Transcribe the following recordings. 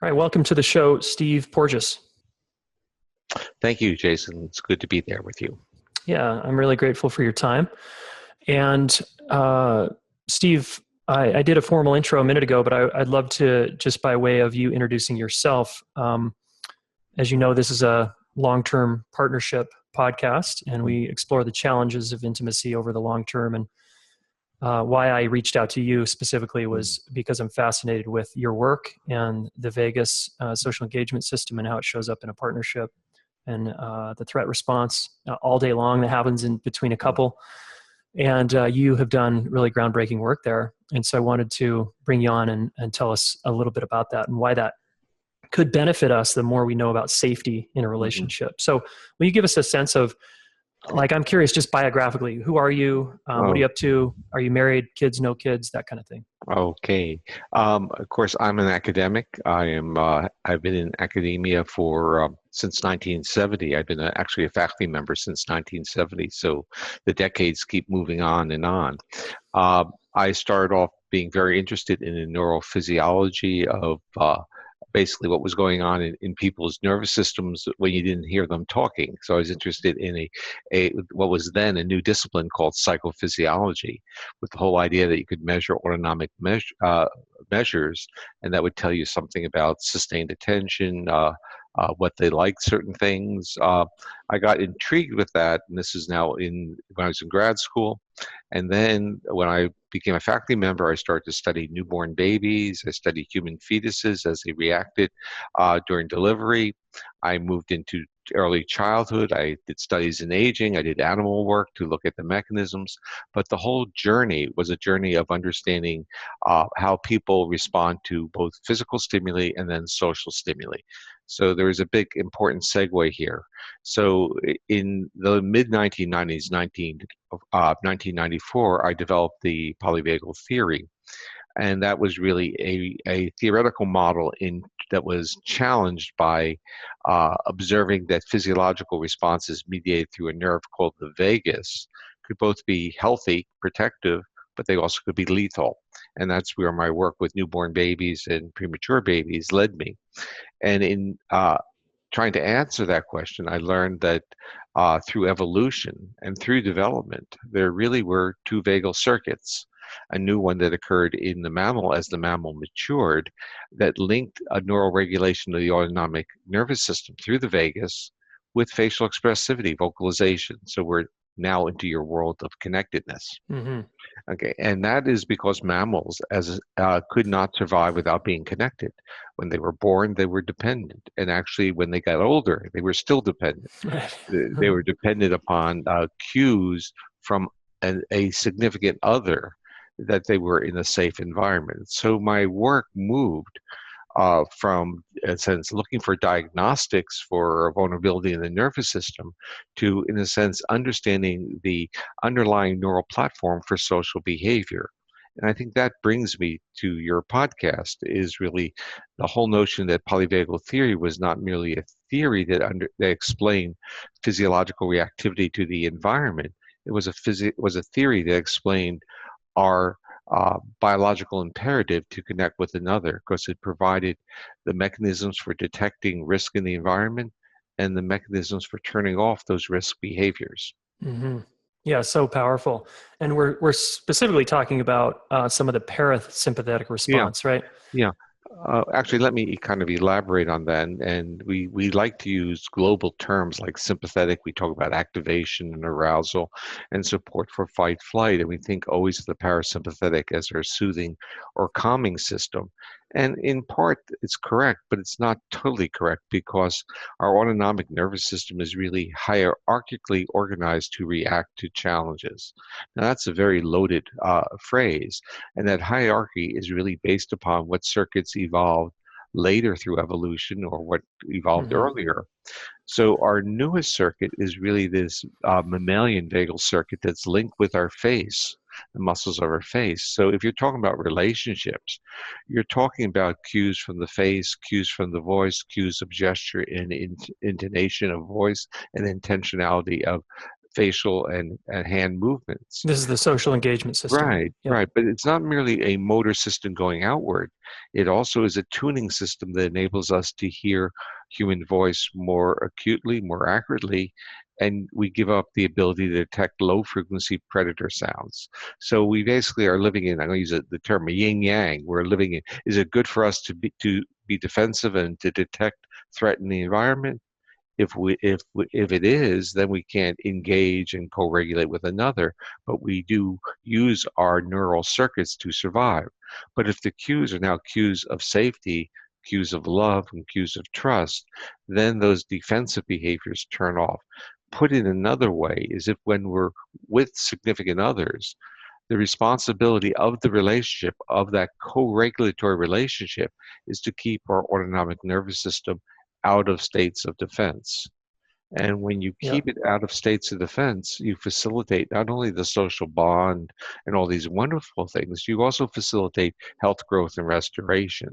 All right, welcome to the show, Steve Porges. Thank you, Jayson. It's good to be there with you. Yeah, I'm really grateful for your time. And Steve, I did a formal intro a minute ago, but I'd love to, just by way of you introducing yourself, as you know, this is a long-term partnership podcast, and we explore the challenges of intimacy over the long term. And why I reached out to you specifically was because I'm fascinated with your work and the vagus social engagement system and how it shows up in a partnership, and the threat response all day long that happens in between a couple. And you have done really groundbreaking work there. And so I wanted to bring you on and tell us a little bit about that and why that could benefit us the more we know about safety in a relationship. So will you give us a sense of, like, I'm curious just biographically, who are you? What are you up to? Are you married, kids, no kids, that kind of thing? Okay. Of course, I'm an academic. I've been in academia for since 1970. I've been actually a faculty member since 1970. So the decades keep moving on and on. I started off being very interested in the neurophysiology of basically what was going on in people's nervous systems when you didn't hear them talking. So I was interested in what was then a new discipline called psychophysiology, with the whole idea that you could measure autonomic measures, and that would tell you something about sustained attention, what they like, certain things. I got intrigued with that, and this is now when I was in grad school. And then when I became a faculty member, I started to study newborn babies. I studied human fetuses as they reacted during delivery. I moved into early childhood. I did studies in aging. I did animal work to look at the mechanisms. But the whole journey was a journey of understanding how people respond to both physical stimuli and then social stimuli. So there is a big important segue here. So in the mid-1990s, 1994, I developed the polyvagal theory. And that was really a theoretical model that was challenged by observing that physiological responses mediated through a nerve called the vagus could both be healthy, protective, but they also could be lethal. And that's where my work with newborn babies and premature babies led me. And in trying to answer that question, I learned that through evolution and through development, there really were two vagal circuits. A new one that occurred in the mammal as the mammal matured that linked a neural regulation of the autonomic nervous system through the vagus with facial expressivity, vocalization. So we're now into your world of connectedness. Mm-hmm. Okay, and that is because mammals could not survive without being connected. When they were born, they were dependent, and actually, when they got older, they were still dependent. They were dependent upon cues from a significant other that they were in a safe environment. So my work moved from, in a sense, looking for diagnostics for vulnerability in the nervous system to, in a sense, understanding the underlying neural platform for social behavior. And I think that brings me to your podcast, is really the whole notion that polyvagal theory was not merely a theory that explained physiological reactivity to the environment. It was a theory that explained our biological imperative to connect with another, because it provided the mechanisms for detecting risk in the environment and the mechanisms for turning off those risk behaviors. Mm-hmm. Yeah, so powerful. And we're specifically talking about some of the parasympathetic response, right? Yeah. Actually, let me kind of elaborate on that. And we like to use global terms like sympathetic. We talk about activation and arousal and support for fight flight. And we think always of the parasympathetic as our soothing or calming system. And in part, it's correct, but it's not totally correct, because our autonomic nervous system is really hierarchically organized to react to challenges. Now, that's a very loaded phrase. And that hierarchy is really based upon what circuits evolved later through evolution or what evolved earlier. So our newest circuit is really this mammalian vagal circuit that's linked with our face, the muscles of our face. So if you're talking about relationships, you're talking about cues from the face, cues from the voice, cues of gesture and intonation of voice, and intentionality of facial and hand movements. This is the social engagement system. Right, Yep. right. But it's not merely a motor system going outward. It also is a tuning system that enables us to hear human voice more acutely, more accurately, and we give up the ability to detect low frequency predator sounds. So we basically are living in, I'm going to use the term yin yang. We're living in, is it good for us to be defensive and to detect threat in the environment? If it is, then we can't engage and co-regulate with another, but we do use our neural circuits to survive. But if the cues are now cues of safety, cues of love, and cues of trust, then those defensive behaviors turn off. Put it another way is if when we're with significant others, the responsibility of the relationship, of that co-regulatory relationship, is to keep our autonomic nervous system out of states of defense. And when you keep Yep. it out of states of defense, you facilitate not only the social bond and all these wonderful things, you also facilitate health, growth, and restoration.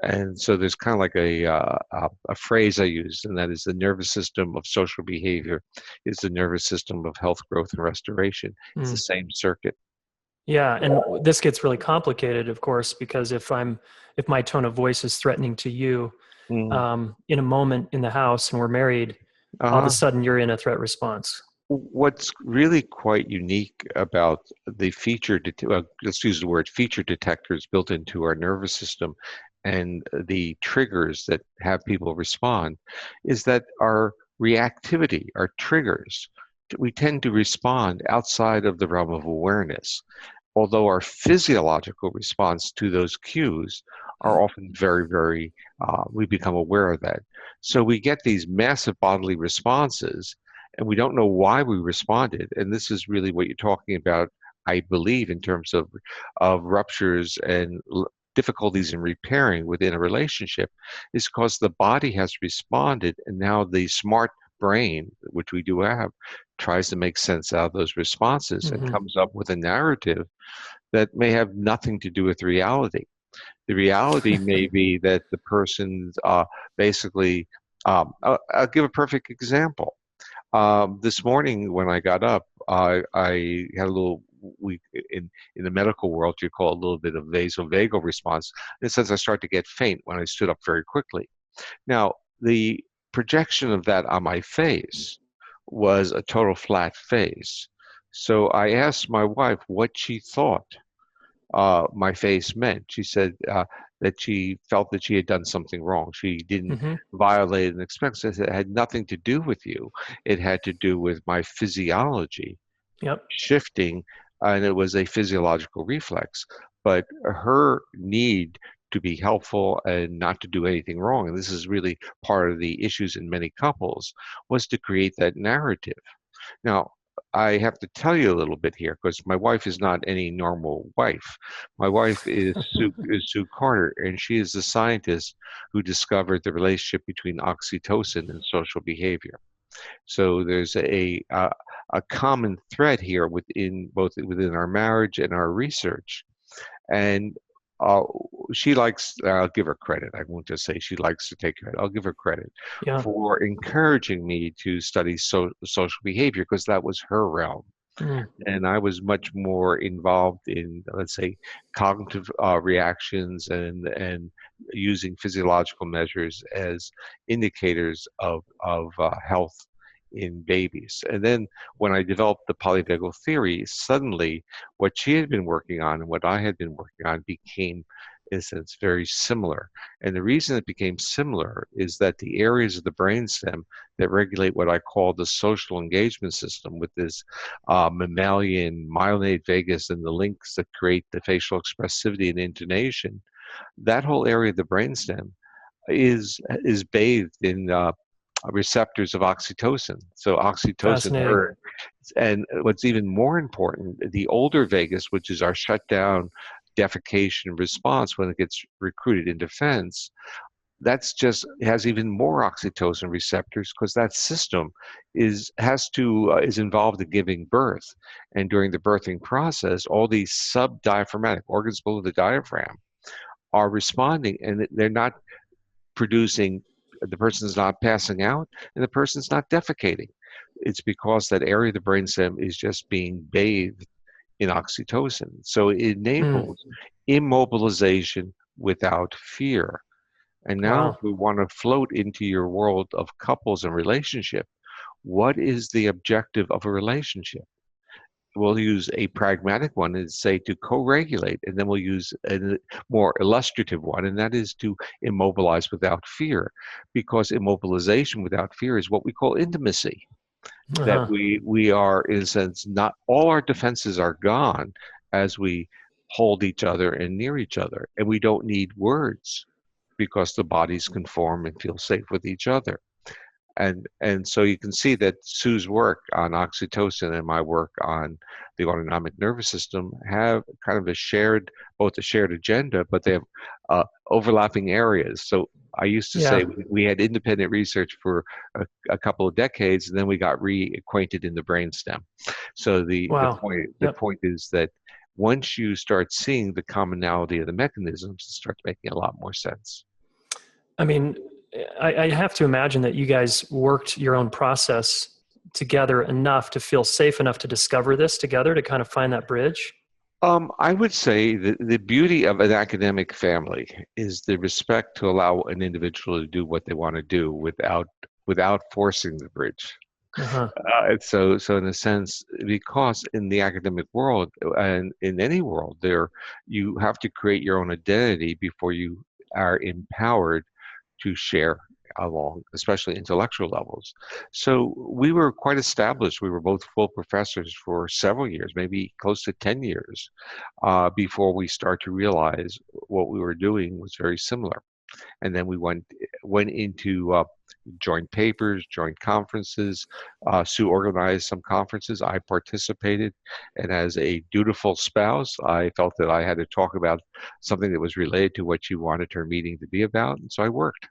And so there's kind of like a phrase I use, and that is the nervous system of social behavior is the nervous system of health, growth, and restoration. It's the Mm. same circuit. Yeah, and this gets really complicated, of course, because if my tone of voice is threatening to you, Mm. in a moment in the house and we're married, all of a Uh-huh. sudden you're in a threat response. What's really quite unique about the let's use the word feature detectors built into our nervous system and the triggers that have people respond is that our reactivity, our triggers, we tend to respond outside of the realm of awareness, although our physiological response to those cues are often very, very, we become aware of that. So we get these massive bodily responses, and we don't know why we responded. And this is really what you're talking about, I believe, in terms of ruptures and difficulties in repairing within a relationship, is because the body has responded, and now the smart brain, which we do have, tries to make sense out of those responses and Hmm. comes up with a narrative that may have nothing to do with reality. The reality may be that the person's basically, I'll give a perfect example. This morning when I got up, I had a little, we in the medical world, you call it a little bit of vasovagal response. In a sense, I started to get faint when I stood up very quickly. Now, the projection of that on my face was a total flat face. So I asked my wife what she thought my face meant. She said that she felt that she had done something wrong. She didn't Hmm. violate an expense. I said it had nothing to do with you. It had to do with my physiology Yep. shifting, and it was a physiological reflex. But her need to be helpful and not to do anything wrong, and this is really part of the issues in many couples, was to create that narrative. Now, I have to tell you a little bit here because my wife is not any normal wife. My wife is Sue Carter, and she is the scientist who discovered the relationship between oxytocin and social behavior. So there's a common thread here within both within our marriage and our research. And uh, she likes, I'll give her credit. I won't just say she likes to take credit. I'll give her credit Yeah. for encouraging me to study social behavior because that was her realm. Mm. And I was much more involved in, let's say, cognitive reactions and using physiological measures as indicators of health in babies. And then when I developed the polyvagal theory, suddenly what she had been working on and what I had been working on became, in a sense, very similar. And the reason it became similar is that the areas of the brainstem that regulate what I call the social engagement system with this mammalian myelinated vagus and the links that create the facial expressivity and intonation, that whole area of the brainstem is bathed in receptors of oxytocin. So oxytocin Fascinating. hurt. And what's even more important, the older vagus, which is our shutdown defecation response when it gets recruited in defense, that's just has even more oxytocin receptors because that system is involved in giving birth, and during the birthing process all these subdiaphragmatic organs below the diaphragm are responding, and they're not producing the person's not passing out and the person's not defecating. It's because that area of the brainstem is just being bathed in oxytocin. So it Mm. enables immobilization without fear. And now if Wow. we want to float into your world of couples and relationship, what is the objective of a relationship? We'll use a pragmatic one and say to co-regulate, and then we'll use a more illustrative one, and that is to immobilize without fear, because immobilization without fear is what we call intimacy. That Uh-huh. we are, in a sense, not all our defenses are gone as we hold each other and near each other, and we don't need words because the bodies conform and feel safe with each other. And so you can see that Sue's work on oxytocin and my work on the autonomic nervous system have kind of both a shared agenda, but they have overlapping areas. So I used to say Yeah. we had independent research for a couple of decades, and then we got reacquainted in the brainstem. So Wow. the Yep. point is that once you start seeing the commonality of the mechanisms, it starts making a lot more sense. I mean, I have to imagine that you guys worked your own process together enough to feel safe enough to discover this together to kind of find that bridge. I would say that the beauty of an academic family is the respect to allow an individual to do what they want to do without forcing the bridge. Uh-huh. So in a sense, because in the academic world and in any world, you have to create your own identity before you are empowered to share along, especially intellectual levels. So we were quite established. We were both full professors for several years, maybe close to 10 years, before we start to realize what we were doing was very similar. And then we went into joint papers, joint conferences. Sue organized some conferences. I participated, and as a dutiful spouse, I felt that I had to talk about something that was related to what she wanted her meeting to be about, and so I worked.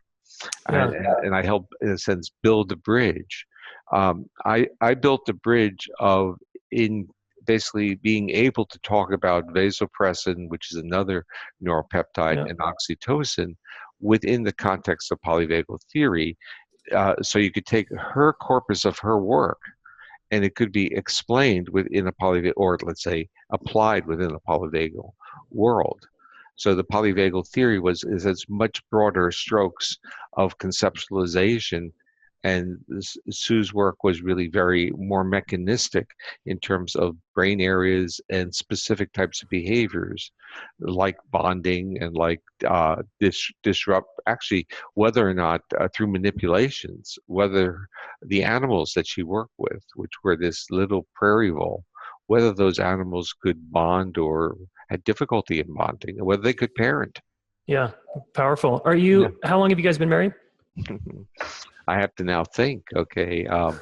Yeah. And I helped, in a sense, build the bridge. I built the bridge of in basically being able to talk about vasopressin, which is another neuropeptide, Yeah. and oxytocin within the context of polyvagal theory. So you could take her corpus of her work and it could be explained within a polyvagal, or let's say applied within a polyvagal world. So the polyvagal theory is as much broader strokes of conceptualization, and Sue's work was really very more mechanistic in terms of brain areas and specific types of behaviors, like bonding and like disrupt. Actually, whether or not through manipulations, whether the animals that she worked with, which were this little prairie vole, whether those animals could bond or had difficulty in bonding, and whether they could parent. Yeah. Powerful. Yeah. How long have you guys been married? I have to now think, okay, um,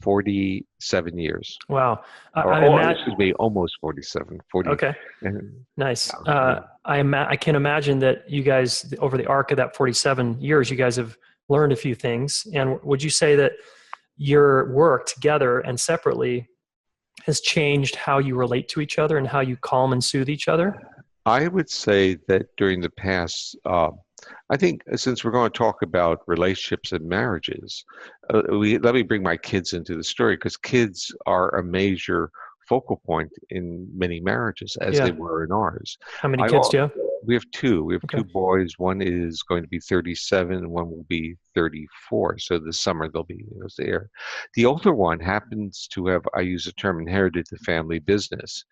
47 years, Wow. or I imagine. excuse me, almost 47, 40. Okay. And, Nice. yeah. I can imagine that you guys, over the arc of that 47 years, you guys have learned a few things. And would you say that your work together and separately has changed how you relate to each other and how you calm and soothe each other? I would say that during the past, I think since we're going to talk about relationships and marriages, let me bring my kids into the story because kids are a major focal point in many marriages, as they Yeah. were in ours. How many I kids al- do you have? we have two. We have Okay. two boys. One is going to be 37, and one will be 34. So this summer they'll be there. The older one happens to have, I use the term, inherited the family business.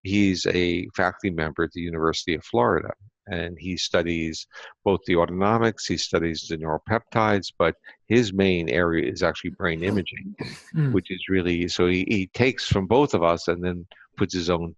He's a faculty member at the University of Florida, and he studies both the autonomics, he studies the neuropeptides, but his main area is actually brain imaging, Mm, which is really, so he takes from both of us and then puts his own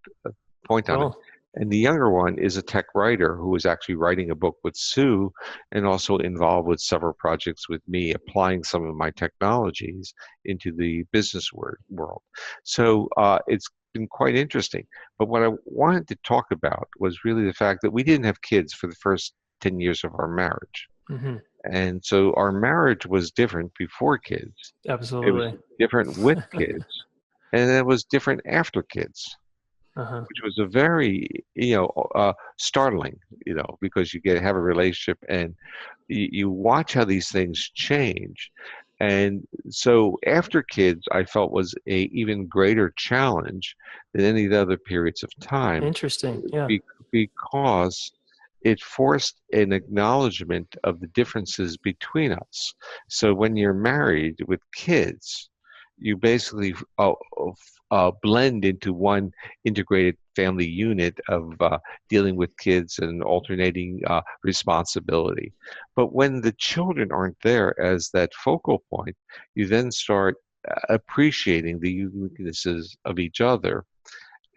point on it. cool. And the younger one is a tech writer who is actually writing a book with Sue and also involved with several projects with me, applying some of my technologies into the business world. So it's been quite interesting. But what I wanted to talk about was really the fact that we didn't have kids for the first 10 years of our marriage. Hmm. And so our marriage was different before kids. It was Absolutely. different with kids, and it was different after kids, Uh-huh. which was a very, startling, because you have a relationship and you watch how these things change. And so after kids, I felt was a even greater challenge than any of the other periods of time Interesting. Yeah. be- because it forced an acknowledgement of the differences between us. So when you're married with kids, you basically blend into one integrated family unit of dealing with kids and alternating responsibility. But when the children aren't there as that focal point, you then start appreciating the uniquenesses of each other,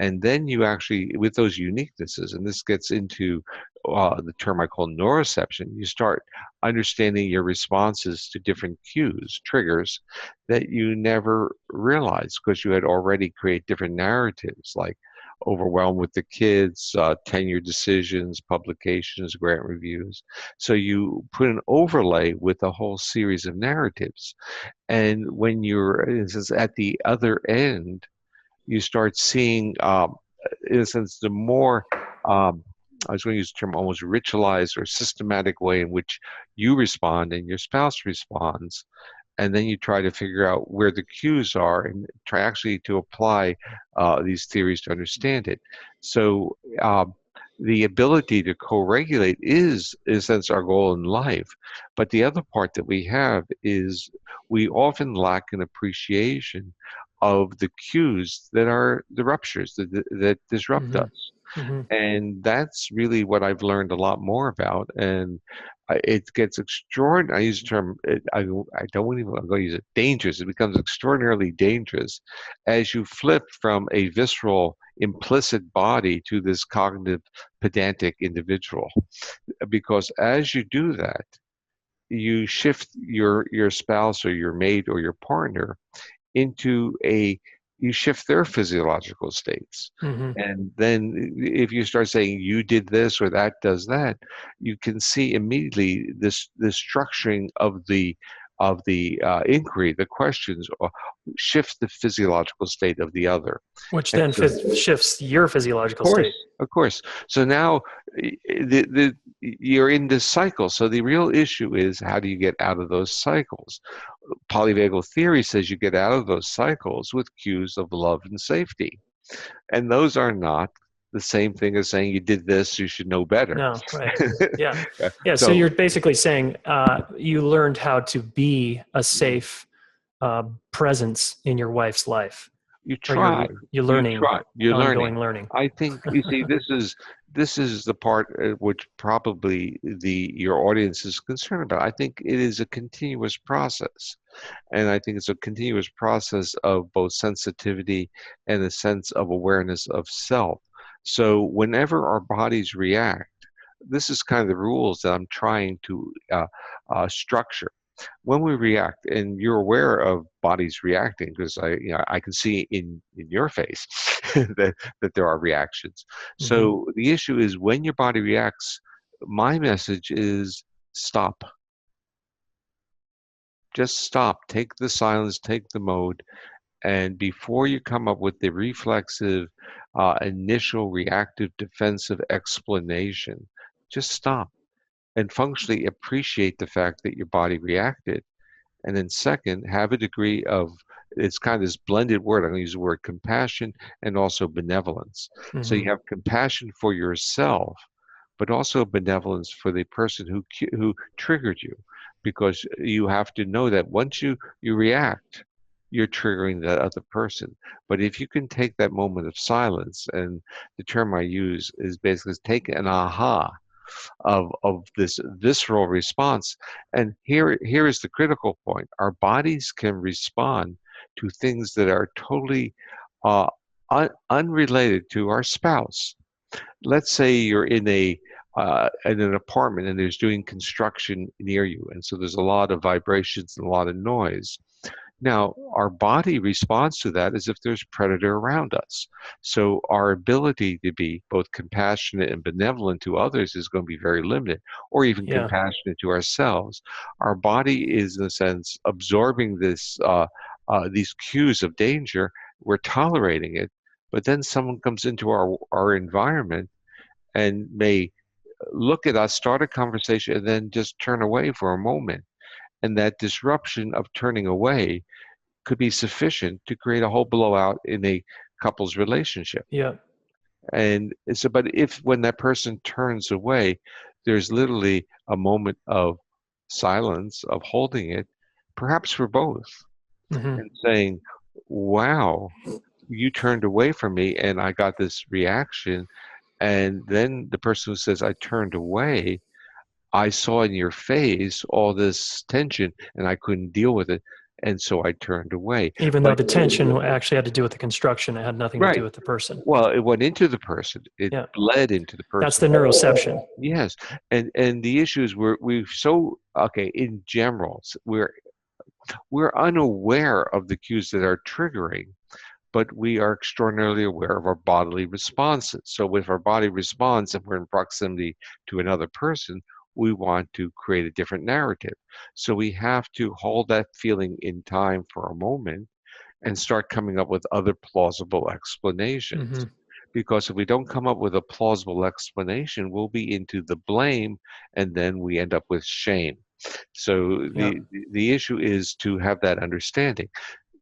and then you actually, with those uniquenesses, and this gets into the term I call neuroception, you start understanding your responses to different cues, triggers that you never realized because you had already created different narratives like overwhelmed with the kids, tenure decisions, publications, grant reviews. So you put an overlay with a whole series of narratives. And when you're, in a sense, at the other end, you start seeing, in a sense, the more, I was going to use the term almost ritualized or systematic way in which you respond and your spouse responds. And then you try to figure out where the cues are and try actually to apply these theories to understand it. So the ability to co-regulate is, in a sense, our goal in life. But the other part that we have is we often lack an appreciation of the cues that are the ruptures that disrupt Hmm. us. Hmm. And that's really what I've learned a lot more about. And it gets extraordinary. I use the term, I don't even, I'm going to use it, dangerous. It becomes extraordinarily dangerous as you flip from a visceral, implicit body to this cognitive, pedantic individual. Because as you do that, you shift your spouse or your mate or your partner into a, you shift their physiological states. Hmm. And then if you start saying you did this or that does that, you can see immediately this structuring of the inquiry, the questions, shift the physiological state of the other. Which And then so, shifts your physiological state. of course. So now you're in this cycle. So the real issue is how do you get out of those cycles? Polyvagal theory says you get out of those cycles with cues of love and safety. And those are not the same thing as saying you did this, you should know better. No, right. Yeah. Yeah. So So you're basically saying you learned how to be a safe presence in your wife's life, you or try, you're you learning, try, you're learning. ongoing learning. I think, you see, this is the part which probably your audience is concerned about. I think it is a continuous process. And I think it's a continuous process of both sensitivity and a sense of awareness of self. So whenever our bodies react, this is kind of the rules that I'm trying to structure. When we react, and you're aware of bodies reacting, because I can see in your face that there are reactions. Hmm. So the issue is when your body reacts, my message is stop. Just stop. Take the silence, take the mode, and before you come up with the reflexive, initial reactive defensive explanation, just stop and functionally appreciate the fact that your body reacted. And then second, have a degree of, it's kind of this blended word. I'm going to use the word compassion and also benevolence. So Hmm. you have compassion for yourself, but also benevolence for the person who triggered you, because you have to know that once you react, you're triggering that other person. But if you can take that moment of silence, and the term I use is basically take an aha of this visceral response. And here is the critical point. Our bodies can respond to things that are totally uh, unrelated to our spouse. Let's say you're in an apartment and there's doing construction near you, and so there's a lot of vibrations and a lot of noise. Now, our body responds to that as if there's predator around us. So our ability to be both compassionate and benevolent to others is going to be very limited, or even Yeah. compassionate to ourselves. Our body is, in a sense, absorbing these cues of danger. We're tolerating it, but then someone comes into our environment and may look at us, start a conversation, and then just turn away for a moment. And that disruption of turning away could be sufficient to create a whole blowout in a couple's relationship. Yeah. And so, but if when that person turns away, there's literally a moment of silence, of holding it, perhaps for both, Mm-hmm. and saying, wow, you turned away from me and I got this reaction. And then the person who says, I turned away, I saw in your face all this tension and I couldn't deal with it. And so I turned away. Even though But the tension actually had to do with the construction, it had nothing to do right. with the person. Well, it went into the person. It Yeah. bled into the That's person. the neuroception. Yes. And the issue is we've so okay, in general, we're unaware of the cues that are triggering, but we are extraordinarily aware of our bodily responses. So if our body responds and we're in proximity to another person, we want to create a different narrative. So we have to hold that feeling in time for a moment and start coming up with other plausible explanations. Mm-hmm. Because if we don't come up with a plausible explanation, we'll be into the blame, and then we end up with shame. So Yeah. the issue is to have that understanding.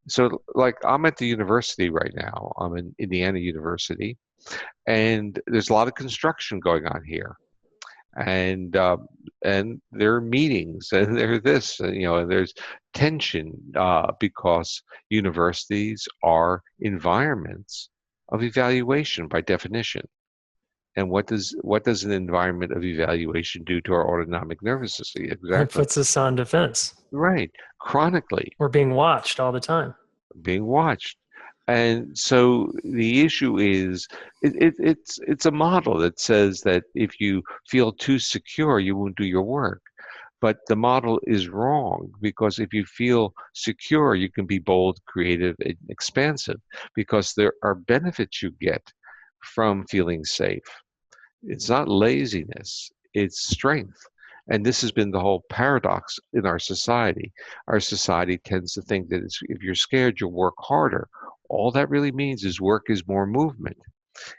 So like I'm at the university right now. I'm in Indiana University, and there's a lot of construction going on here. And there are meetings and there this and there's tension because universities are environments of evaluation by definition. And what does an environment of evaluation do to our autonomic nervous system? It Exactly. puts us on defense. Right. Chronically We're being watched all the time. being watched. And so the issue is it's a model that says that if you feel too secure, you won't do your work. But the model is wrong, because if you feel secure, you can be bold, creative, and expansive, because there are benefits you get from feeling safe. It's not laziness, it's strength. And this has been the whole paradox in our society. Our society tends to think that if you're scared, you'll work harder. All that really means is work is more movement.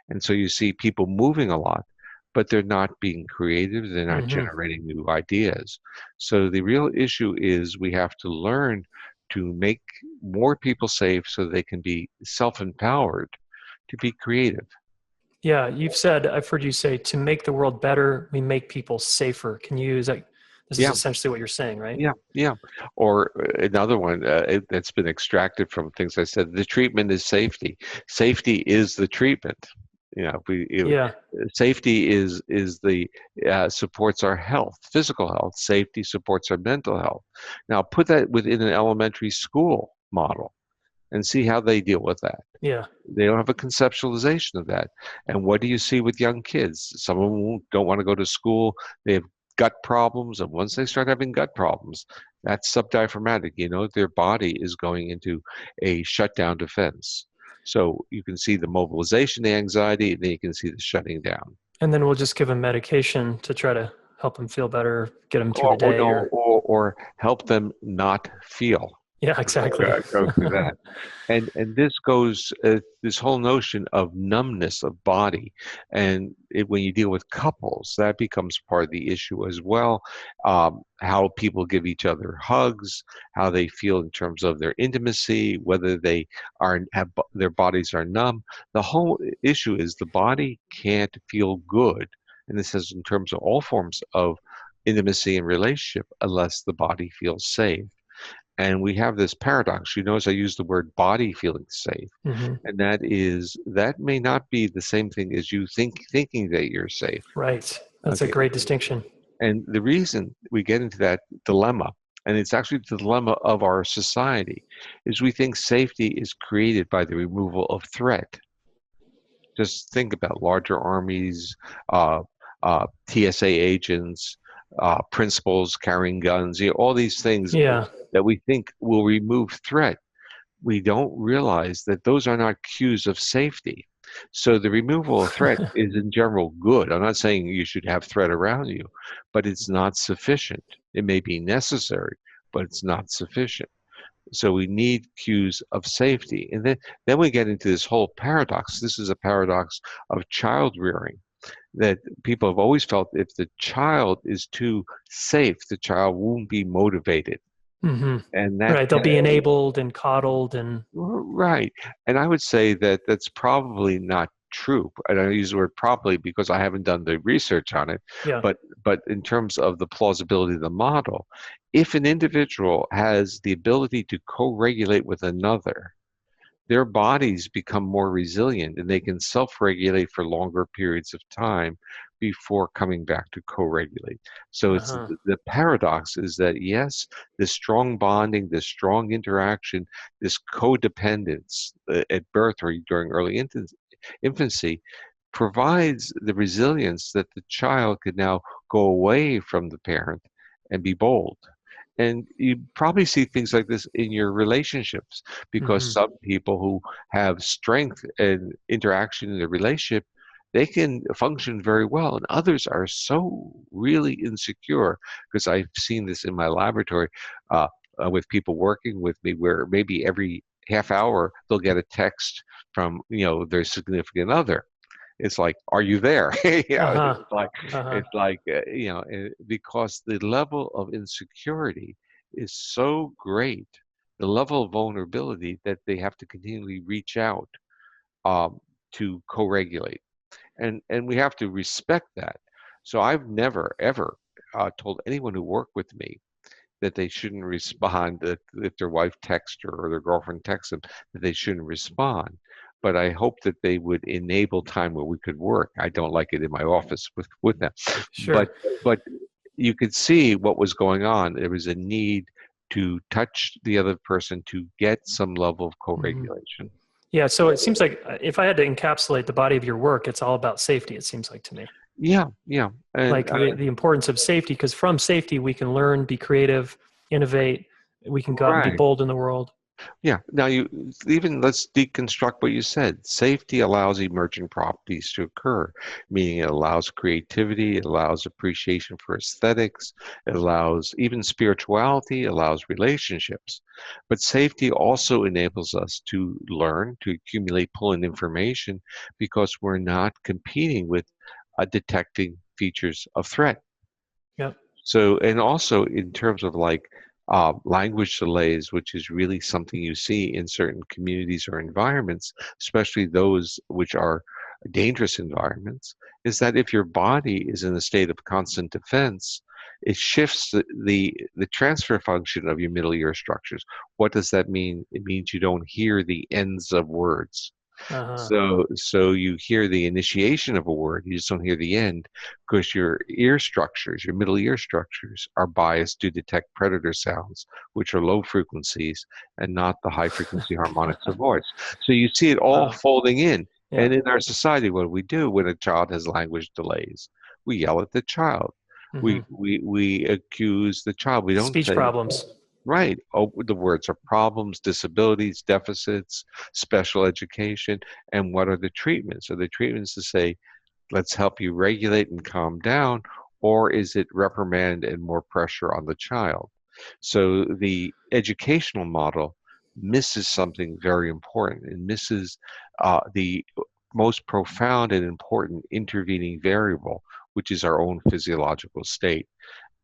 And so you see people moving a lot, but they're not being creative, they're not Mm-hmm. generating new ideas. So the real issue is we have to learn to make more people safe so they can be self-empowered to be creative. Yeah, I've heard you say, to make the world better, we make people safer. Can you use that? This is Yeah, essentially what you're saying, right? yeah, yeah. Or another one that's been extracted from things I said, the treatment is safety. Safety is the treatment. Yeah. Safety is the supports our health, physical health. Safety supports our mental health. Now put that within an elementary school model and see how they deal with that. Yeah. They don't have a conceptualization of that. And what do you see with young kids? Some of them don't want to go to school. They have gut problems. And once they start having gut problems, that's subdiaphragmatic. Their body is going into a shutdown defense. So you can see the mobilization, the anxiety, and then you can see the shutting down. And then we'll just give them medication to try to help them feel better, get them through Or, the or, day, no, or or help them not feel. yeah, exactly. Go through that. And this goes this whole notion of numbness of body, and when you deal with couples, that becomes part of the issue as well. How people give each other hugs, how they feel in terms of their intimacy, whether they their bodies are numb. The whole issue is the body can't feel good, and this is in terms of all forms of intimacy and relationship, unless the body feels safe. And we have this paradox. You notice I use the word body feeling safe. Mm-hmm. And that may not be the same thing as you thinking that you're safe. Right. That's a Okay. great distinction. And the reason we get into that dilemma, and it's actually the dilemma of our society, is we think safety is created by the removal of threat. Just think about larger armies, uh, TSA agents, principals carrying guns, all these things Yeah. that we think will remove threat. We don't realize that those are not cues of safety. So the removal of threat is in general good. I'm not saying you should have threat around you, but it's not sufficient. It may be necessary, but it's not sufficient. So we need cues of safety. And then we get into this whole paradox. This is a paradox of child rearing. that people have always felt if the child is too safe, the child won't be motivated. Hmm. And that, Right. They'll be enabled and coddled and right. And I would say that that's probably not true. And I use the word probably because I haven't done the research on it. yeah. But in terms of the plausibility of the model, if an individual has the ability to co-regulate with another, their bodies become more resilient and they can self-regulate for longer periods of time before coming back to co-regulate. So it's Uh-huh. the paradox is that yes, this strong bonding, this strong interaction, this codependence at birth or during early infancy provides the resilience that the child could now go away from the parent and be bold. And you probably see things like this in your relationships because Hmm. some people who have strength and interaction in the relationship, they can function very well, and others are so really insecure because I've seen this in my laboratory with people working with me where maybe every half hour they'll get a text from their significant other. It's like, are you there? Uh-huh. Uh-huh. It's like because the level of insecurity is so great, the level of vulnerability that they have to continually reach out um, to co-regulate, and we have to respect that. So I've never ever told anyone who worked with me that they shouldn't respond if their wife texts or their girlfriend texts them, that they shouldn't respond. But I hope that they would enable time where we could work. I don't like it in my office with them. But Sure. but you could see what was going on. There was a need to touch the other person to get some level of Hmm. co-regulation. Yeah. So it seems like if I had to encapsulate the body of your work, it's all about safety, it seems like to me. Yeah, yeah. And Like the importance of safety, because from safety, we can learn, be creative, innovate, we can go out and be right. bold in the world. Yeah. Now let's deconstruct what you said. Safety allows emergent properties to occur, meaning it allows creativity, it allows appreciation for aesthetics, it allows even spirituality, allows relationships. But safety also enables us to learn, to accumulate, pull in information because we're not competing with detecting features of threat. Yep. So, and also in terms of like language delays, which is really something you see in certain communities or environments, especially those which are dangerous environments, is that if your body is in a state of constant defense, it shifts the transfer function of your middle ear structures. What does that mean? It means you don't hear the ends of words. Uh-huh. So you hear the initiation of a word, you just don't hear the end because your ear structures, your middle ear structures, are biased to detect predator sounds, which are low frequencies and not the high frequency harmonics of voice. So you see it all Wow. folding in. Yeah. And in our society, what do we do when a child has language delays? We yell at the child. Hmm. We accuse the child. We don't Speech say, problems. right. Oh, the words are problems, disabilities, deficits, special education, and what are the treatments? Are the treatments to say, let's help you regulate and calm down, or is it reprimand and more pressure on the child? So the educational model misses something very important. It misses the most profound and important intervening variable, which is our own physiological state.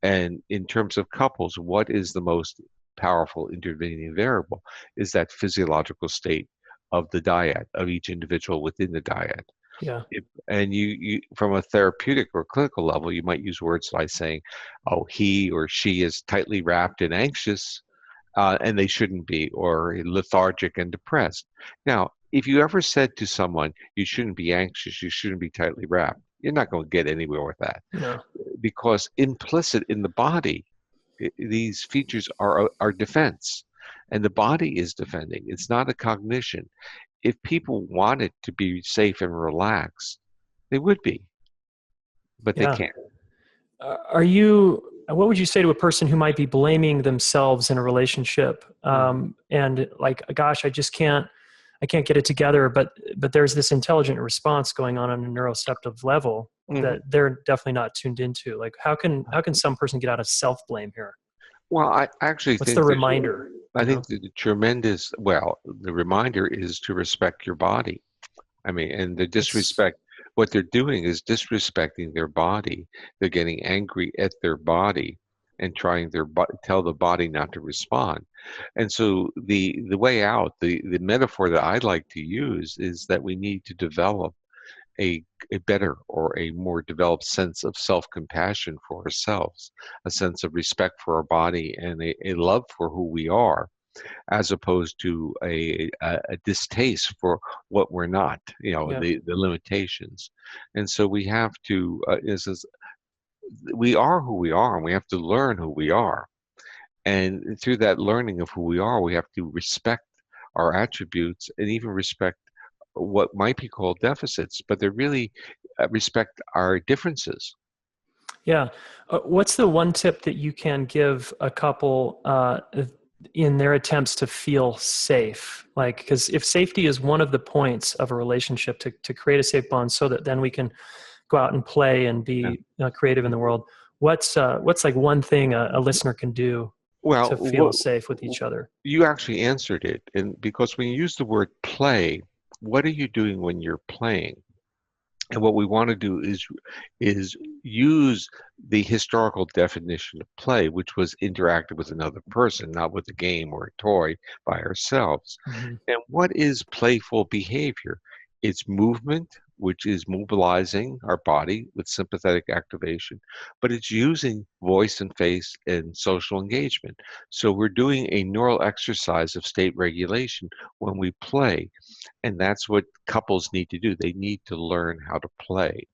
And in terms of couples, what is the most powerful intervening variable is that physiological state of the dyad, of each individual within the dyad. Yeah. And you, from a therapeutic or clinical level, you might use words like saying, oh, he or she is tightly wrapped and anxious, and they shouldn't be, or lethargic and depressed. Now, if you ever said to someone, you shouldn't be anxious, you shouldn't be tightly wrapped, you're not going to get anywhere with that No. because implicit in the body, these features are defense, and the body is defending. It's not a cognition. If people wanted to be safe and relaxed, they would be, but they Yeah. can't. Are you, what would you say to a person who might be blaming themselves in a relationship? Mhm. And like, gosh, I can't get it together, but there's this intelligent response going on a neuroceptive level Mhm. that they're definitely not tuned into. Like, how can some person get out of self-blame here? Well, I actually What's the think that reminder, I you think know? that the reminder is to respect your body. I mean, and the It's, disrespect what they're doing is disrespecting their body. They're getting angry at their body and trying tell the body not to respond. And so the way out, the metaphor that I like to use is that we need to develop a better or a more developed sense of self-compassion for ourselves, a sense of respect for our body, and a love for who we are, as opposed to a distaste for what we're not, Yeah. the limitations. And so we have to, we are who we are, and we have to learn who we are. And through that learning of who we are, we have to respect our attributes and even respect what might be called deficits, but they really respect our differences. Yeah. What's the one tip that you can give a couple in their attempts to feel safe? Like, because if safety is one of the points of a relationship, to create a safe bond so that then we can go out and play and Yeah. be creative in the world, what's like one thing a listener can do Well, to feel safe with each other? you actually answered it, and because when you use the word play, what are you doing when you're playing? And what we want to do is use the historical definition of play, which was interactive with another person, not with a game or a toy by ourselves. Mm-hmm. And what is playful behavior? It's movement, which is mobilizing our body with sympathetic activation, but it's using voice and face and social engagement. So we're doing a neural exercise of state regulation when we play. And that's what couples need to do. They need to learn how to play.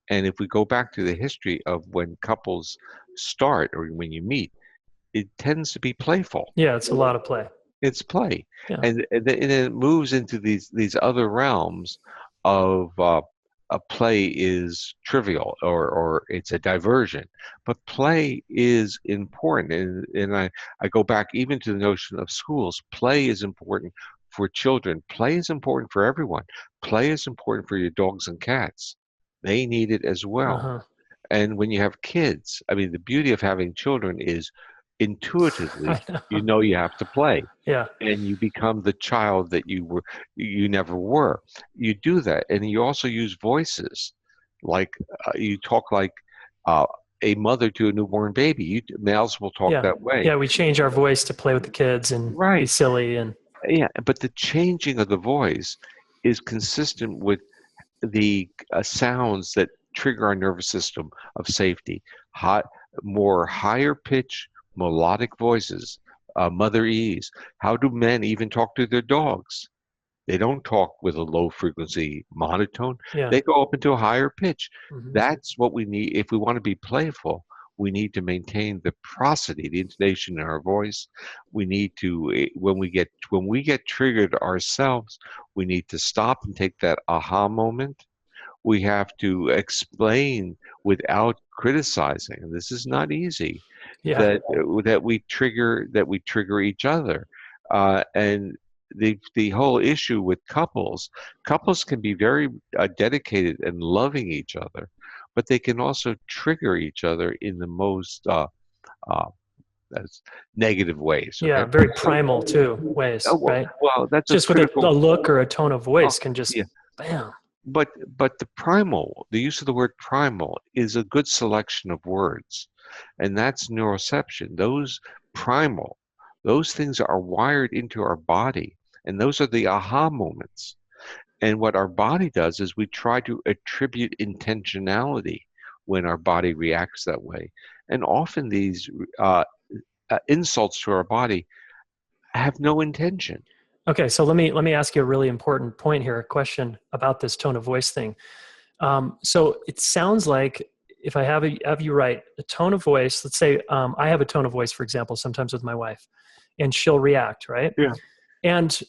And if we go back to the history of when couples start or when you meet, it tends to be playful. Yeah, it's a lot of play. It's play, Yeah. and it moves into these other realms of a play is trivial or it's a diversion, but play is important. And I go back even to the notion of schools. Play is important for children. Play is important for everyone. Play is important for your dogs and cats. They need it as well. Uh-huh. And when you have kids, I mean, the beauty of having children is intuitively, I know. you have to play Yeah. and you become the child that you never were. You do that, and you also use voices, like you talk like uh, a mother to a newborn baby. Males will talk Yeah. that way, Yeah. We change our voice to play with the kids and be right? silly. And Yeah, but the changing of the voice is consistent with the sounds that trigger our nervous system of safety. Hot, more higher pitch melodic voices, mother ease. How do men even talk to their dogs? They don't talk with a low frequency monotone. yeah. They go up into a higher pitch. Mm-hmm. That's what we need. If we want to be playful, we need to maintain the prosody, the intonation in our voice. We need to, when we get triggered ourselves, we need to stop and take that aha moment. We have to explain without criticizing, and this is not easy, Yeah. that we trigger each other. And the whole issue with couples can be very dedicated and loving each other, but they can also trigger each other in the most uh, as negative ways. Yeah. Okay. Very primal too ways, Oh, well, right? well, that's a Just with a critical. look or a tone of Oh, voice can just, yeah. bam. But the use of the word primal is a good selection of words, and that's neuroception. Those primal, those things are wired into our body, and those are the aha moments. And what our body does is we try to attribute intentionality when our body reacts that way. And often these insults to our body have no intention. Okay. So let me ask you a really important point here, a question about this tone of voice thing. So it sounds like, if I have you right, a tone of voice, let's say I have a tone of voice, for example, sometimes with my wife, and she'll react, right? Yeah. And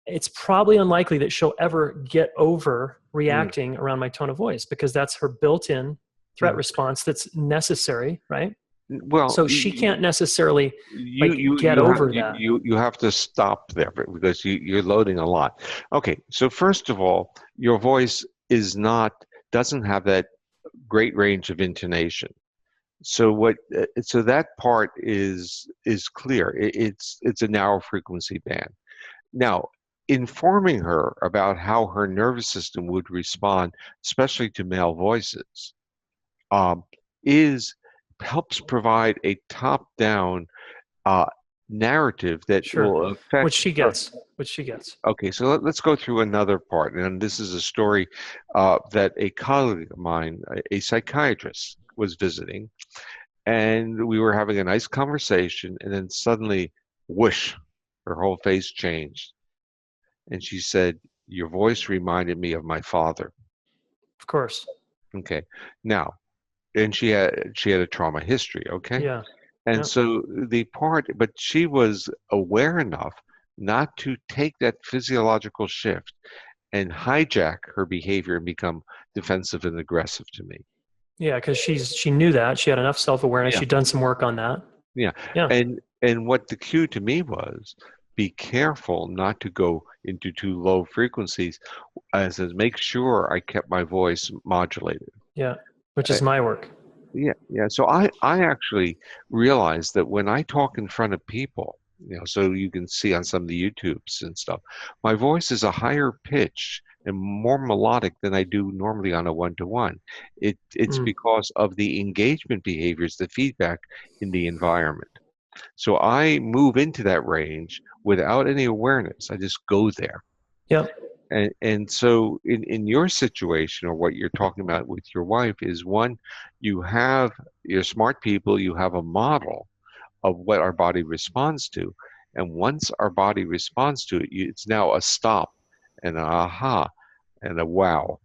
it's probably unlikely that she'll ever get over Mm, reacting around my tone of voice, because that's her built-in threat mm. response that's necessary, right? Well, So she can't necessarily you like you get you have over that. you have to stop there because you're loading a lot. Okay, so first of all, your voice doesn't have that great range of intonation. So that part is clear. It's a narrow frequency band. Now, informing her about how her nervous system would respond, especially to male voices, um, is helps provide a top-down uh, narrative that Sure. will affect her. Which she gets. Okay, so let's go through another part, and this is a story that a colleague of mine, a psychiatrist, was visiting, and we were having a nice conversation, and then suddenly, whoosh, her whole face changed, and she said, "Your voice reminded me of my father." Of course. Okay, now, and she had a trauma history. Okay, Yeah. and Yeah. so but she was aware enough not to take that physiological shift and hijack her behavior and become defensive and aggressive to me. Yeah, because she knew that. She had enough self-awareness. Yeah, She'd done some work on that. yeah. Yeah. And what the cue to me was, be careful not to go into too low frequencies, as in make sure I kept my voice modulated. Yeah. Which Uh, is my work. yeah, yeah. So I actually realized that when I talk in front of people, so you can see on some of the YouTubes and stuff, my voice is a higher pitch and more melodic than I do normally on a one-to-one. It's Mm. because of the engagement behaviors, the feedback in the environment. So I move into that range without any awareness. I just go there. Yeah. And so in your situation, or what you're talking about with your wife, is one, you're smart people, you have a model of what our body responds to. And once our body responds to it, it's now a stop and an aha and a wow.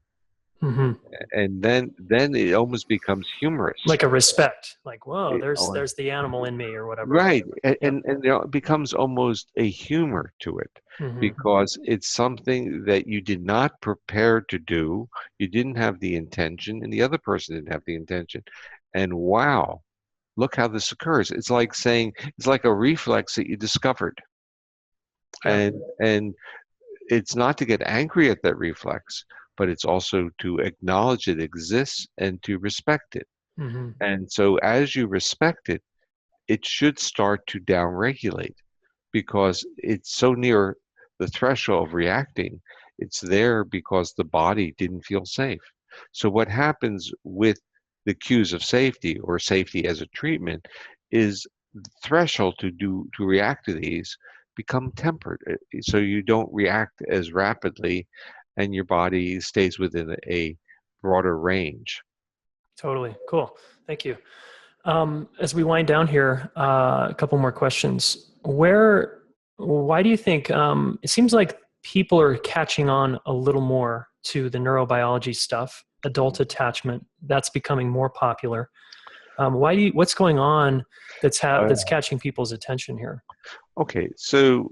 Hmm. And then it almost becomes humorous. Like a respect. Like, whoa, there's Or there's the animal in me or whatever. right, Yep. it becomes almost a humor to it, Hmm. because it's something that you did not prepare to do, you didn't have the intention, and the other person didn't have the intention. And wow, look how this occurs. It's like a reflex that you discovered. Yeah. And it's not to get angry at that reflex, but it's also to acknowledge it exists and to respect it. Hmm. And so as you respect it, it should start to downregulate, because it's so near the threshold of reacting. It's there because the body didn't feel safe. So what happens with the cues of safety, or safety as a treatment, is the threshold to react to these become tempered, so you don't react as rapidly, and your body stays within a broader range. Totally. Cool. Thank you. As we wind down here, a couple more questions. Why do you think it seems like people are catching on a little more to the neurobiology stuff, adult attachment, that's becoming more popular. What's going on that's catching people's attention here? Okay, so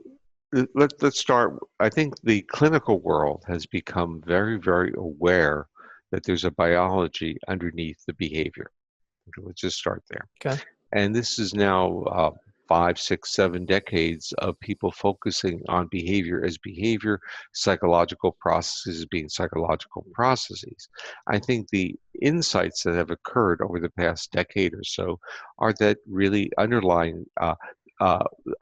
let's start. I think the clinical world has become very, very aware that there's a biology underneath the behavior. Okay, let's just start there. Okay. And this is now 5, 6, 7 decades of people focusing on behavior as behavior, psychological processes being psychological processes. I think the insights that have occurred over the past decade or so are that really underlying uh,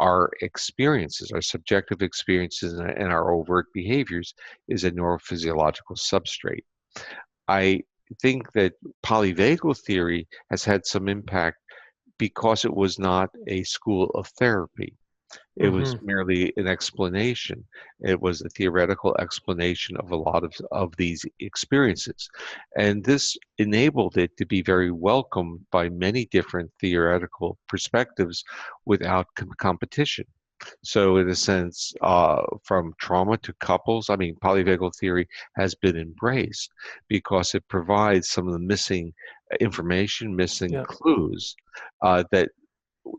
our experiences, our subjective experiences, and our overt behaviors is a neurophysiological substrate. I think that polyvagal theory has had some impact because it was not a school of therapy. It was Hmm. merely an explanation. It was a theoretical explanation of a lot of these experiences. And this enabled it to be very welcomed by many different theoretical perspectives without competition. So, in a sense, from trauma to couples, I mean, polyvagal theory has been embraced because it provides some of the missing information, missing Yeah. clues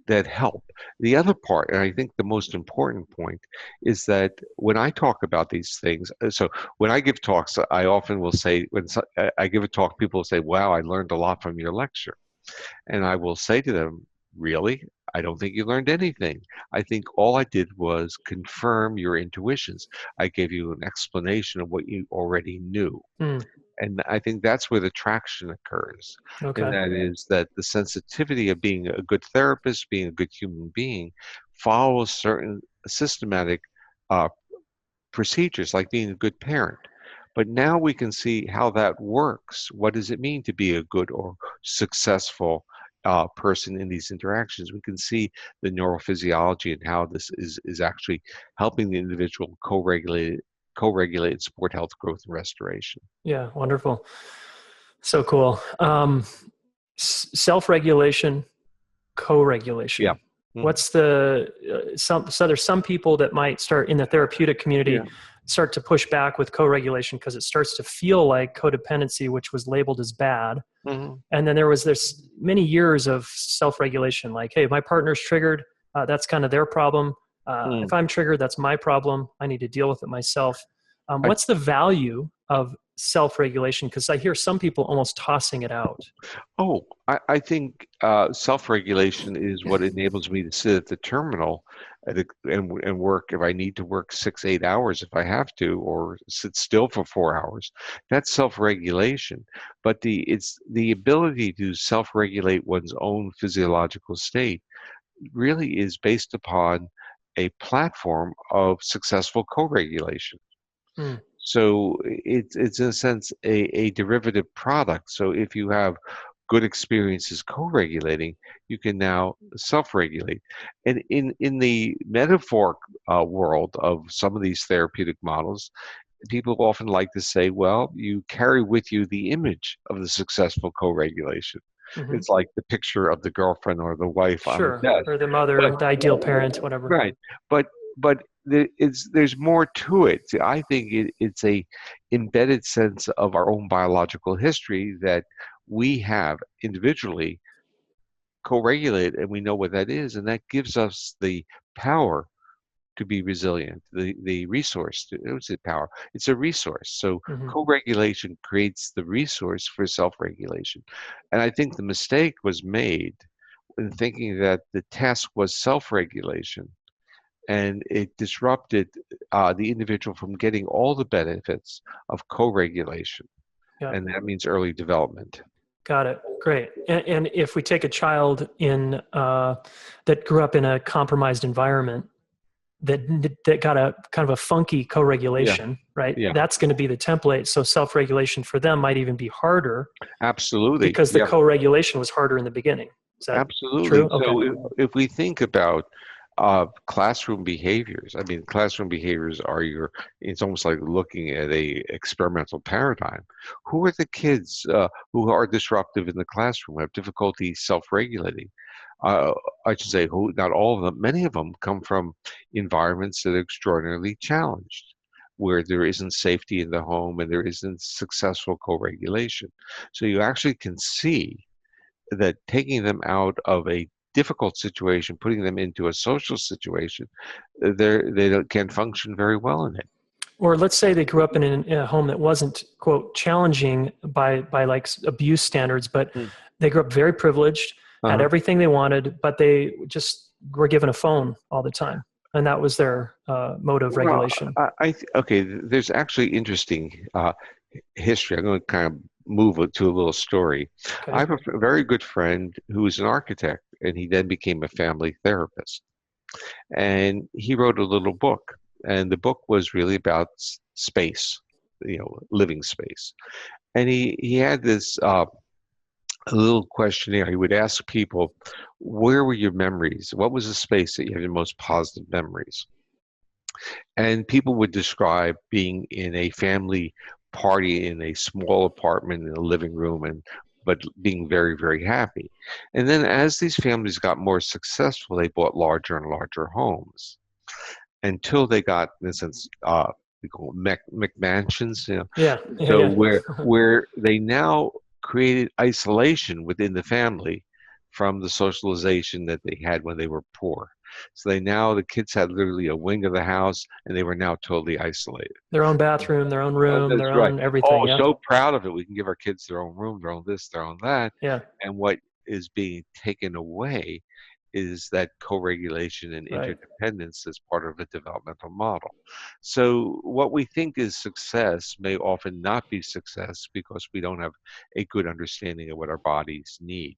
that help. The other part, and I think the most important point, is that when I talk about these things, so when I give talks, I often will say, I give a talk, people will say, "Wow, I learned a lot from your lecture." And I will say to them, "Really? I don't think you learned anything. I think all I did was confirm your intuitions. I gave you an explanation of what you already knew." Mm. And I think that's where the traction occurs. And Okay. that is that the sensitivity of being a good therapist, being a good human being, follows certain systematic uh, procedures like being a good parent. But now we can see how that works. What does it mean to be a good or successful person in these interactions? We can see the neurophysiology and how this is actually helping the individual co-regulate and support health, growth, and restoration. Yeah, wonderful. So cool. Self-regulation, Yeah. co-regulation. Mhm. What's so there's some people that might start in the therapeutic Yeah. community start to push back with co-regulation because it starts to feel like codependency, which was labeled as bad. Hmm. And then there was this many years of self-regulation, like, hey, my partner's triggered, that's kind of their problem. If I'm triggered, that's my problem. I need to deal with it myself. I, What's the value of self-regulation? Because I hear some people almost tossing it out. I think self-regulation is what enables me to sit at the terminal and work if I need to work 6, 8 hours if I have to, or sit still for 4 hours. That's self-regulation. But it's the ability to self-regulate one's own physiological state really is based upon a platform of successful co-regulation. Hmm. So it's in a sense a derivative product. So if you have good experiences co-regulating, you can now self-regulate. And in the metaphoric world of some of these therapeutic models, people often like to say, well, you carry with you the image of the successful co-regulation. Mm-hmm. It's like the picture of the girlfriend or the wife on the Sure. desk. Or the But mother, the ideal parent, whatever. right, but there's more to it. I think it's a embedded sense of our own biological history that we have individually co-regulated, and we know what that is, and that gives us the power to be resilient, the resource. It's a power. It's a resource. So Mm-hmm. co-regulation creates the resource for self-regulation, and I think the mistake was made in thinking that the task was self-regulation and it disrupted the individual from getting all the benefits of co-regulation, Yeah. and that means early development. Got it. Great. And if we take a child that grew up in a compromised environment that got a kind of a funky Yeah, co-regulation, right? yeah, That's going to be the template. So self-regulation for them might even be harder absolutely. because the Yeah, co-regulation was harder in the beginning. Is that absolutely. true? Okay. So if we think about classroom behaviors, I mean, classroom behaviors are it's almost like looking at a experimental paradigm. Who are the kids who are disruptive in the classroom, have difficulty self-regulating? Uh, I should say, who, not all of them, many of them come from environments that are extraordinarily challenged, where there isn't safety in the home and there isn't successful co-regulation. So you actually can see that taking them out of a difficult situation, putting them into a social situation, can function very well in it. Or let's say they grew up in a home that wasn't, quote, challenging by like abuse standards, but Mm. they grew up very privileged, had Uh-huh. everything they wanted, but they just were given a phone all the time. And that was their mode of Well, regulation. okay, there's actually interesting history. I'm going to kind of move it to a little story. I Okay. have a very good friend who is an architect, and he then became a family therapist. And he wrote a little book, and the book was really about space, living space. And he had this a little questionnaire. He would ask people, where were your memories? What was the space that you have the most positive memories? And people would describe being in a family party in a small apartment in a living room and but being very, very happy. And then as these families got more successful, they bought larger and larger homes until they got, in a sense, we call McMansions, Yeah. Yeah. so Yeah. where they now created isolation within the family from the socialization that they had when they were poor. So the kids had literally a wing of the house, and they were now totally isolated. Their own bathroom, their own room, That's their right. own everything. Oh, Yeah. so proud of it. We can give our kids their own room, their own this, their own that. Yeah. And what is being taken away is that co-regulation and Right. interdependence as part of a developmental model. So what we think is success may often not be success because we don't have a good understanding of what our bodies need.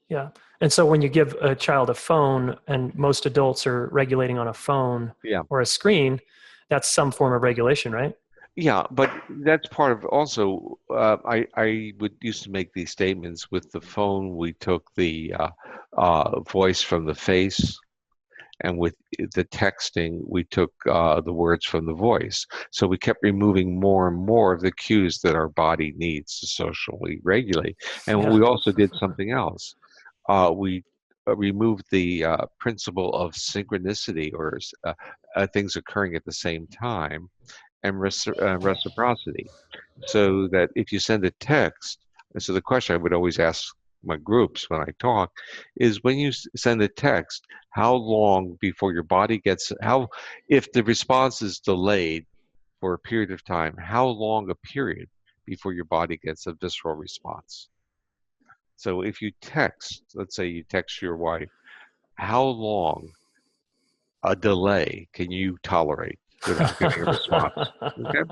Yeah. And so when you give a child a phone and most adults are regulating on a phone Yeah. or a screen, That's some form of regulation, right? Yeah, but that's part of also. I would used to make these statements with the phone. We took the voice from the face, and with the texting, we took the words from the voice. So we kept removing more and more of the cues that our body needs to socially regulate. And Yeah. we also did something else. We removed the principle of synchronicity, or things occurring at the same time, and reciprocity. So that if you send a text, and so the question I would always ask my groups when I talk is, when you send a text, how long before your body gets, if the response is delayed for a period of time, how long a period before your body gets a visceral response? So if you text, let's say you text your wife, how long a delay can you tolerate without getting a response? Okay.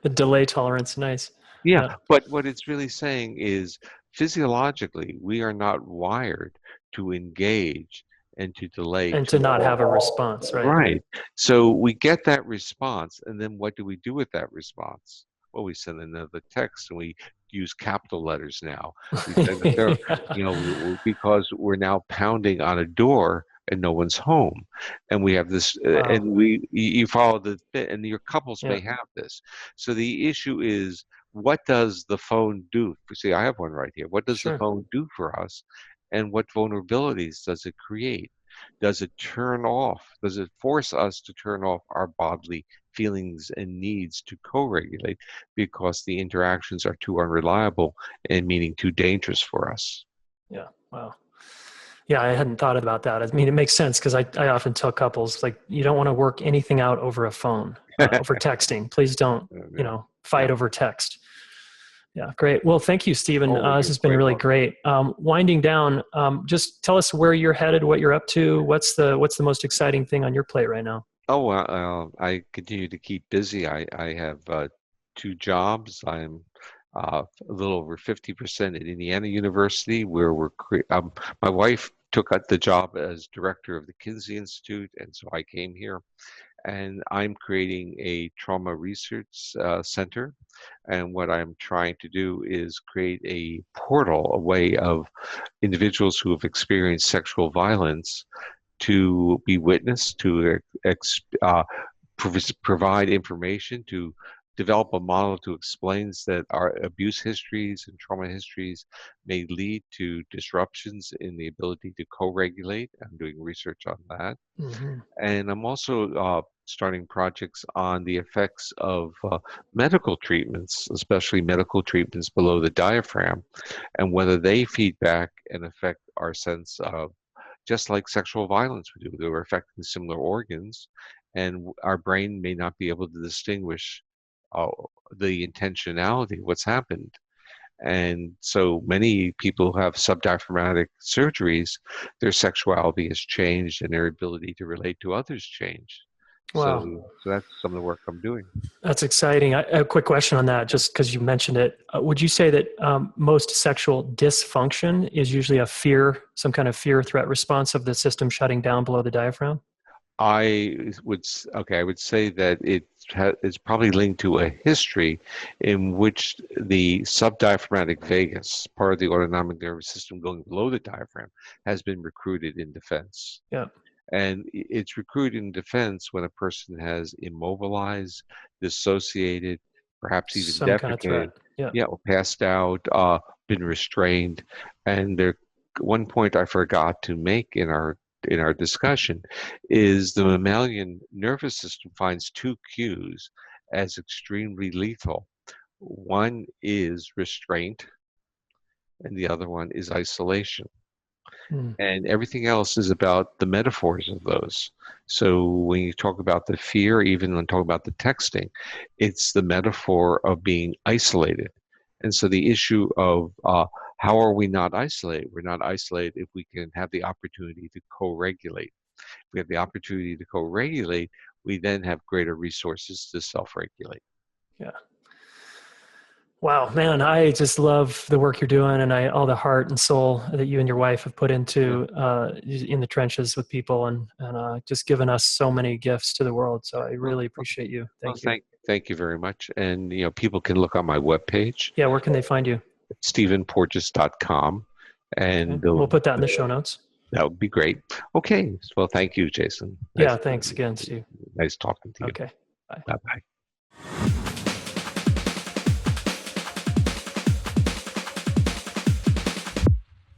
The delay tolerance, nice. Yeah, Yeah. but what it's really saying is, physiologically, we are not wired to engage and to delay And to too not have a long. response, right? Right. So we get that response, and then what do we do with that response? Well, we send another text, and we use capital letters now. We send it there, Yeah. because we're now pounding on a door and no one's home, and we have this, Wow. and you follow the bit, and your couples Yeah. may have this. So the issue is, what does the phone do? See, I have one right here. What does the Sure. phone do for us, and what vulnerabilities does it create? Does it turn off? Does it force us to turn off our bodily feelings and needs to co-regulate because the interactions are too unreliable and meaning too dangerous for us? Yeah. Wow. Yeah, I hadn't thought about that. I mean, it makes sense because I often tell couples, like, you don't want to work anything out over a phone, over texting. Please don't, Yeah, yeah. fight over text. Yeah, great. Well, thank you, Stephen. Oh, This you're has been quite really welcome. great. Winding down, just tell us where you're headed, what you're up to. What's the most exciting thing on your plate right now? Oh, I continue to keep busy. I have two jobs. I'm a little over 50% at Indiana University, where my wife took the job as director of the Kinsey Institute, and so I came here. And I'm creating a trauma research center. And what I'm trying to do is create a portal, a way of individuals who have experienced sexual violence to be witnessed, to provide information, to develop a model to explains that our abuse histories and trauma histories may lead to disruptions in the ability to co-regulate. I'm doing research on that. Hmm. And I'm also starting projects on the effects of medical treatments, especially medical treatments below the diaphragm, and whether they feed back and affect our sense of, just like sexual violence would do. They were affecting similar organs, and our brain may not be able to distinguish uh, the intentionality of what's happened. And so many people who have subdiaphragmatic surgeries, their sexuality has changed and their ability to relate to others changed. Wow. So that's some of the work I'm doing. That's exciting. A quick question on that, just because you mentioned it. Would you say that most sexual dysfunction is usually some kind of fear threat response of the system shutting down below the diaphragm? I would say that it's probably linked to a history in which the subdiaphragmatic vagus, part of the autonomic nervous system going below the diaphragm, has been recruited in defense. Yeah, And it's recruited in defense when a person has immobilized, dissociated, perhaps even some kind of threat. defecated, Yeah. yeah, or passed out, been restrained. And one point I forgot to make in our discussion is the mammalian nervous system finds two cues as extremely lethal. One is restraint, and the other one is isolation. Mm. And everything else is about the metaphors of those. So when you talk about the fear, even when talk about the texting, it's the metaphor of being isolated. And so the issue of how are we not isolated? We're not isolated if we can have the opportunity to co-regulate. If we have the opportunity to co-regulate, we then have greater resources to self-regulate. Yeah. Wow, man, I just love the work you're doing and all the heart and soul that you and your wife have put Yeah. into in the trenches with people and just given us so many gifts to the world. So I Well, really appreciate you. well, Thank you. thank you very much. And people can look on my webpage, Yeah, where can they find you? stephenporges.com, Okay. and We'll put that in the show notes. that would be great. Okay. Well, thank you, Jayson. Yeah, thanks again, Steve. Nice talking to you. Okay. Bye. Bye bye.